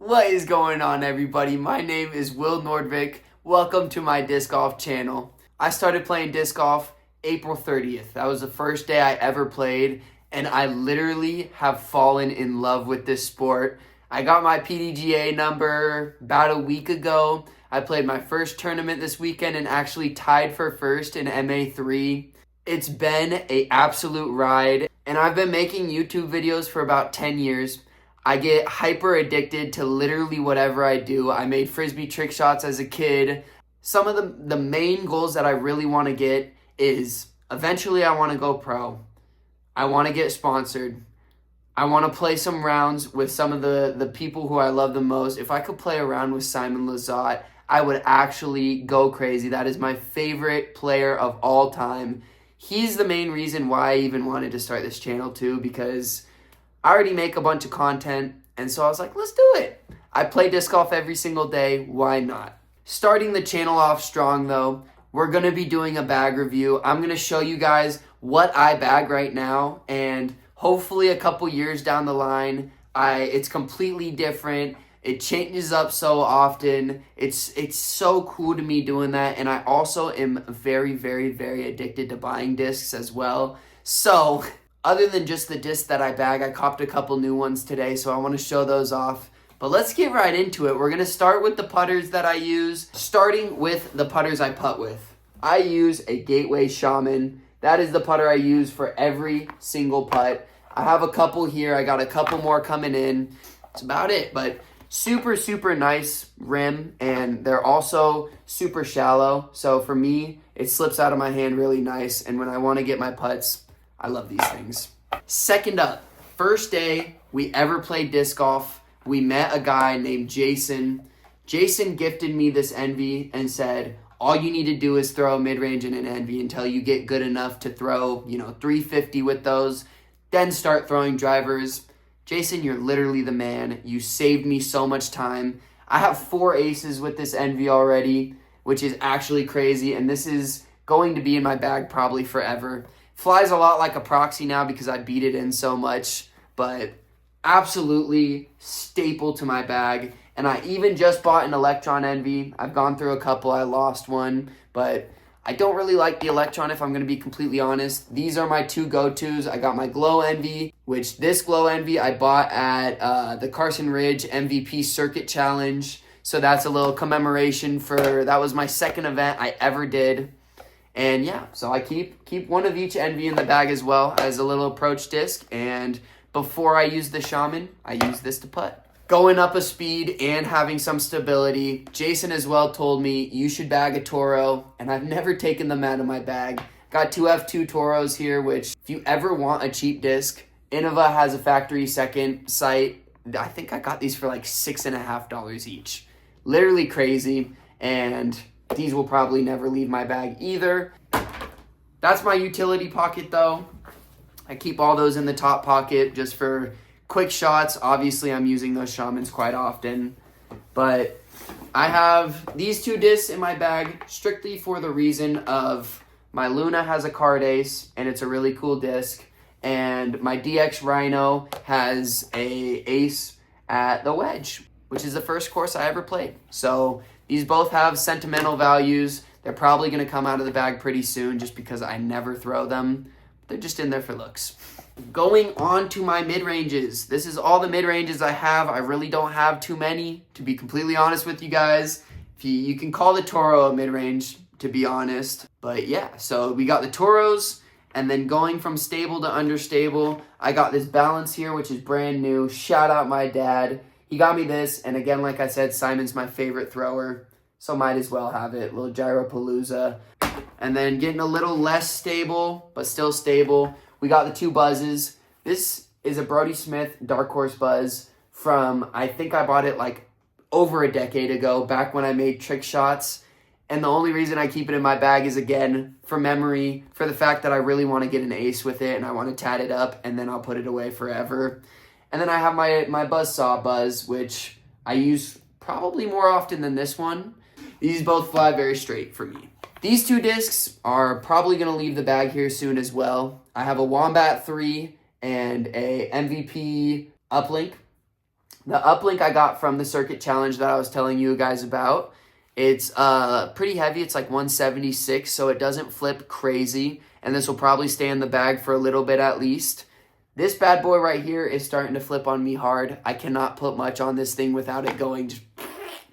What is going on, everybody? My name is Will Nordvik. Welcome to my disc golf channel. I started playing disc golf April 30th. That was the first day I ever played, and I literally have fallen in love with this sport. I got my PDGA number about a week ago. I played my first tournament this weekend and actually tied for first in MA3. It's been an absolute ride, and I've been making YouTube videos for about 10 years. I get hyper addicted to literally whatever I do. I made Frisbee trick shots as a kid. Some of the main goals that I really want to get is eventually I want to go pro. I want to get sponsored. I want to play some rounds with some of the people who I love the most. If I could play around with Simon Lizotte, I would actually go crazy. That is my favorite player of all time. He's the main reason why I even wanted to start this channel too, because I already make a bunch of content, and so I was like, let's do it. I play disc golf every single day. Why not? Starting the channel off strong, though, we're going to be doing a bag review. I'm going to show you guys what I bag right now, and hopefully a couple years down the line, it's completely different. It changes up so often. It's so cool to me doing that, and I also am very, very, very addicted to buying discs as well. So other than just the discs that I bag, I copped a couple new ones today, so I want to show those off. But let's get right into it. We're going to start with the putters that I use, starting with the putters I putt with. I use a Gateway Shaman. That is the putter I use for every single putt. I have a couple here. I got a couple more coming in. That's about it, but super, super nice rim, and they're also super shallow. So for me, it slips out of my hand really nice, and when I want to get my putts, I love these things. Second up, first day we ever played disc golf, we met a guy named Jason. Jason gifted me this Envy and said, all you need to do is throw a mid-range in an Envy until you get good enough to throw, 350 with those, then start throwing drivers. Jason, you're literally the man. You saved me so much time. I have 4 aces with this Envy already, which is actually crazy, and this is going to be in my bag probably forever. Flies a lot like a proxy now because I beat it in so much, but absolutely staple to my bag. And I even just bought an Electron Envy. I've gone through a couple. I lost one, but I don't really like the Electron if I'm going to be completely honest. These are my 2 go-tos. I got my Glow Envy, which this Glow Envy I bought at the Carson Ridge MVP Circuit Challenge. So that's a little commemoration that was my second event I ever did. And yeah, so I keep one of each Envy in the bag as well as a little approach disc. And before I use the Shaman, I use this to putt. Going up a speed and having some stability. Jason as well told me you should bag a Toro, and I've never taken them out of my bag. Got 2 F2 Toros here, which if you ever want a cheap disc, Innova has a factory second site. I think I got these for like $6.50 each. Literally crazy, and these will probably never leave my bag either. That's my utility pocket though. I keep all those in the top pocket just for quick shots. Obviously, I'm using those Shamans quite often. But I have these 2 discs in my bag strictly for the reason of my Luna has a card ace, and it's a really cool disc. And my DX Rhino has a ace at the Wedge, which is the first course I ever played. So these both have sentimental values. They're probably going to come out of the bag pretty soon just because I never throw them. They're just in there for looks. Going on to my mid-ranges. This is all the mid-ranges I have. I really don't have too many, to be completely honest with you guys. You can call the Toro a mid-range, to be honest. But yeah, so we got the Toros, and then going from stable to understable, I got this Balance here, which is brand new. Shout out my dad. He got me this, and again, like I said, Simon's my favorite thrower, so might as well have it. Little Gyropalooza. And then getting a little less stable, but still stable, we got the 2 buzzes. This is a Brody Smith Dark Horse buzz from, I think I bought it like over a decade ago, back when I made trick shots. And the only reason I keep it in my bag is, again, for memory, for the fact that I really want to get an ace with it, and I want to tat it up, and then I'll put it away forever. And then I have my Buzzsaw buzz, which I use probably more often than this one. These both fly very straight for me. These 2 discs are probably going to leave the bag here soon as well. I have a Wombat 3 and a MVP uplink. The uplink I got from the circuit challenge that I was telling you guys about, it's pretty heavy. It's like 176, so it doesn't flip crazy. And this will probably stay in the bag for a little bit at least. This bad boy right here is starting to flip on me hard. I cannot put much on this thing without it going just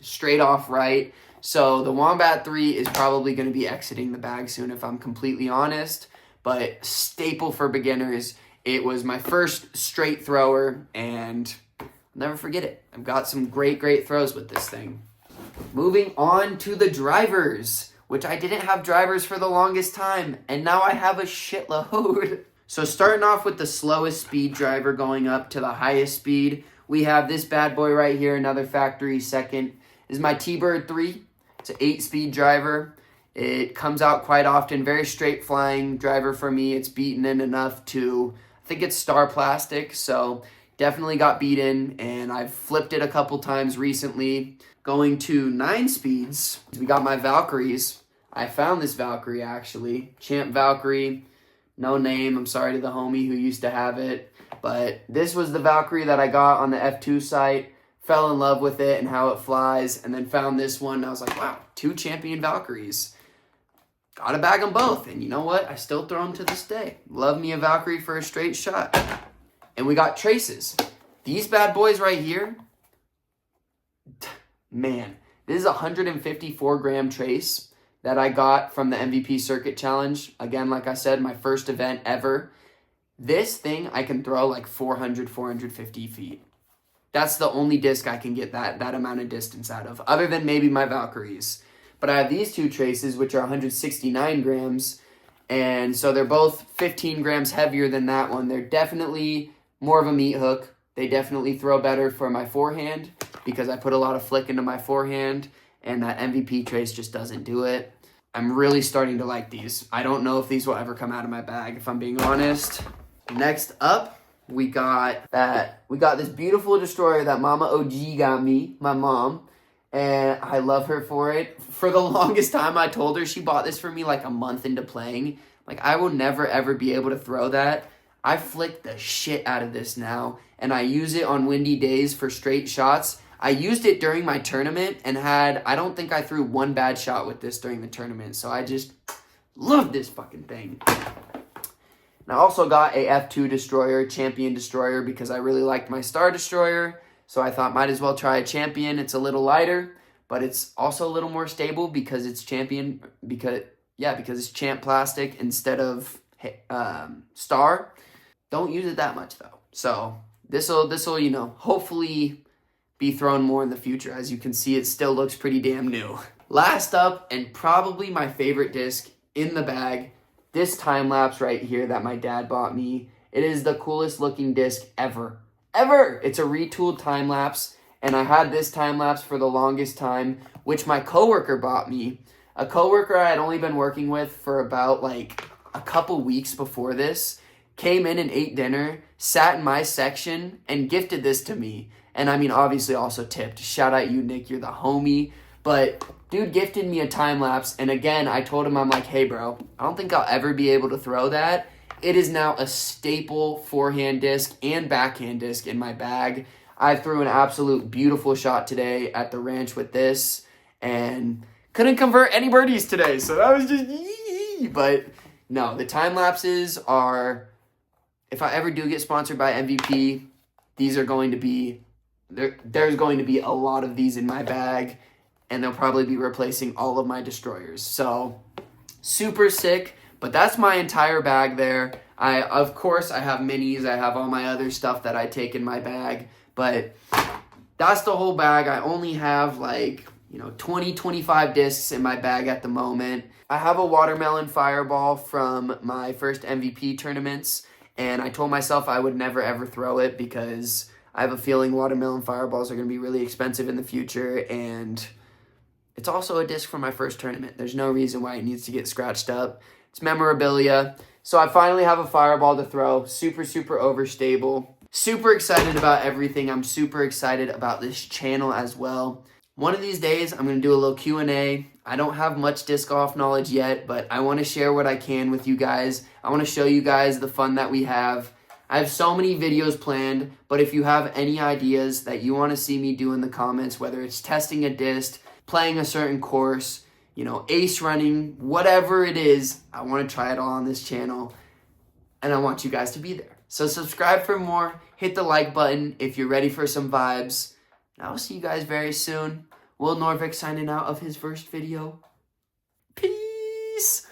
straight off right. So the Wombat 3 is probably going to be exiting the bag soon if I'm completely honest. But staple for beginners. It was my first straight thrower and I'll never forget it. I've got some great throws with this thing. Moving on to the drivers, which I didn't have drivers for the longest time, and now I have a shitload. So starting off with the slowest speed driver going up to the highest speed, we have this bad boy right here, another factory second. This is my T-Bird 3. It's an 8-speed driver. It comes out quite often, very straight flying driver for me. It's beaten in enough to, I think it's Star Plastic, so definitely got beaten, and I've flipped it a couple times recently. Going to 9 speeds, we got my Valkyries. I found this Valkyrie actually, Champ Valkyrie, no name, I'm sorry to the homie who used to have it, but this was the Valkyrie that I got on the F2 site, fell in love with it and how it flies, and then found this one, and I was like, wow, 2 champion Valkyries. Gotta bag them both, and you know what? I still throw them to this day. Love me a Valkyrie for a straight shot. And we got traces. These bad boys right here, man, this is a 154 gram trace that I got from the MVP Circuit Challenge. Again, like I said, my first event ever. This thing I can throw like 400, 450 feet. That's the only disc I can get that amount of distance out of, other than maybe my Valkyries. But I have these 2 traces, which are 169 grams, and so they're both 15 grams heavier than that one. They're definitely more of a meat hook. They definitely throw better for my forehand because I put a lot of flick into my forehand, and that MVP trace just doesn't do it. I'm really starting to like these. I don't know if these will ever come out of my bag, if I'm being honest. Next up, we got this beautiful destroyer that Mama OG got me, my mom, and I love her for it. For the longest time, I told her she bought this for me like a month into playing. Like, I will never, ever be able to throw that. I flick the shit out of this now, and I use it on windy days for straight shots. I used it during my tournament and I don't think I threw one bad shot with this during the tournament, so I just love this fucking thing. And I also got a F2 destroyer, champion destroyer, because I really liked my star destroyer, so I thought might as well try a champion. It's a little lighter, but it's also a little more stable because it's champion, because it's champ plastic instead of star. Don't use it that much though. So this'll hopefully be thrown more in the future. As you can see, it still looks pretty damn new. Last up, and probably my favorite disc in the bag, this time lapse right here that my dad bought me. It is the coolest looking disc ever. It's a retooled time lapse, and I had this time lapse for the longest time, which my coworker bought me. A coworker I had only been working with for about like a couple weeks before this, came in and ate dinner, sat in my section, and gifted this to me. And I mean, obviously also tipped. Shout out you, Nick, you're the homie. But dude gifted me a time lapse, and again, I told him, I'm like, hey bro, I don't think I'll ever be able to throw that. It is now a staple forehand disc and backhand disc in my bag. I threw an absolute beautiful shot today at the ranch with this, and couldn't convert any birdies today, so that was just yee. But no, the time lapses are, if I ever do get sponsored by MVP, these are going to be, there's going to be a lot of these in my bag, and they'll probably be replacing all of my destroyers. So super sick, but that's my entire bag there. Of course, I have minis. I have all my other stuff that I take in my bag, but that's the whole bag. I only have 20, 25 discs in my bag at the moment. I have a watermelon fireball from my first MVP tournaments, and I told myself I would never ever throw it because I have a feeling watermelon fireballs are going to be really expensive in the future, and it's also a disc from my first tournament. There's no reason why it needs to get scratched up. It's memorabilia. So I finally have a fireball to throw. Super, super overstable. Super excited about everything. I'm super excited about this channel as well. One of these days, I'm going to do a little Q&A. I don't have much disc golf knowledge yet, but I want to share what I can with you guys. I want to show you guys the fun that we have. I have so many videos planned, but if you have any ideas that you want to see me do in the comments, whether it's testing a disc, playing a certain course, ace running, whatever it is, I want to try it all on this channel, and I want you guys to be there. So subscribe for more, hit the like button if you're ready for some vibes, and I'll see you guys very soon. Will Nordvik signing out of his first video. Peace!